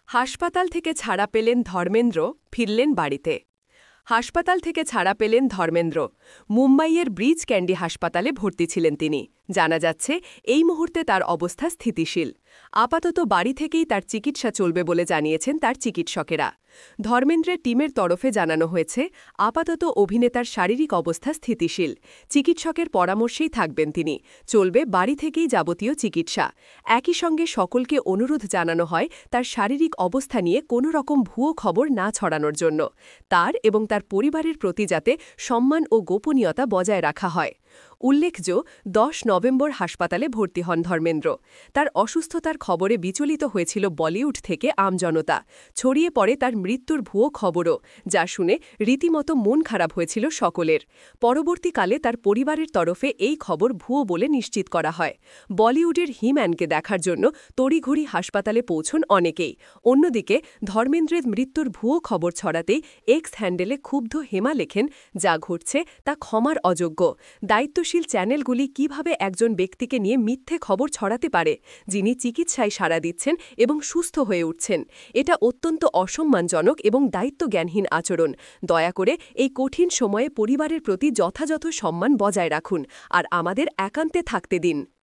হাসপাতাল থেকে ছাড়া পেলেন ধর্মেন্দ্র, ফিরলেন বাড়িতে। হাসপাতাল থেকে ছাড়া পেলেন ধর্মেন্দ্র। মুম্বাইয়ের ব্রিজ ক্যান্ডি হাসপাতালে ভর্তি ছিলেন তিনি। জানা যাচ্ছে এই মুহূর্তে তার অবস্থা স্থিতিশীল। আপাতত বাড়ি থেকেই তার চিকিৎসা চলবে বলে জানিয়েছেন তার চিকিৎসকেরা। ধর্মেন্দ্রের টিমের তরফে জানানো হয়েছে, আপাতত অভিনেতার শারীরিক অবস্থা স্থিতিশীল। চিকিৎসকের পরামর্শেই থাকবেন তিনি। চলবে বাড়ি থেকেই যাবতীয় চিকিৎসা। একই সঙ্গে সকলকে অনুরোধ জানানো হয় তার শারীরিক অবস্থা নিয়ে কোনো রকম ভুয়ো খবর না ছড়ানোর জন্য। তার এবং তার পরিবারের প্রতি যাতে সম্মান ও গোপনীয়তা বজায় রাখা হয়। উল্লেখ্য, 10 নভেম্বর হাসপাতালে ভর্তি হন ধর্মেন্দ্র। তার অসুস্থতার খবরে বিচলিত হয়েছিল বলিউড থেকে আমজনতা। ছড়িয়ে পড়ে তার মৃত্যুর ভুয়ো খবরও, যা শুনে রীতিমতো মন খারাপ হয়েছিল সকলের। পরবর্তীকালে তার পরিবারের তরফে এই খবর ভুয়ো বলে নিশ্চিত করা হয়। বলিউডের হিম্যানকে দেখার জন্য তড়িঘড়ি হাসপাতালে পৌঁছন অনেকেই। অন্যদিকে ধর্মেন্দ্রের মৃত্যুর ভুয়ো খবর ছড়াতেই এক্স হ্যান্ডেলে ক্ষুব্ধ হেমা লেখেন, যা ঘটছে তা ক্ষমার অযোগ্য। দায়িত্বশীল চ্যানেলগুলি কিভাবে একজন ব্যক্তিকে নিয়ে মিথ্যে খবর ছড়াতে পারে, যিনি চিকিৎসায় সাড়া দিচ্ছেন এবং সুস্থ হয়ে উঠছেন? এটা অত্যন্ত অসম্মানজনক এবং দায়িত্বজ্ঞানহীন আচরণ। দয়া করে এই কঠিন সময়ে পরিবারের প্রতি যথাযথ সম্মান বজায় রাখুন আর আমাদের একান্তে থাকতে দিন।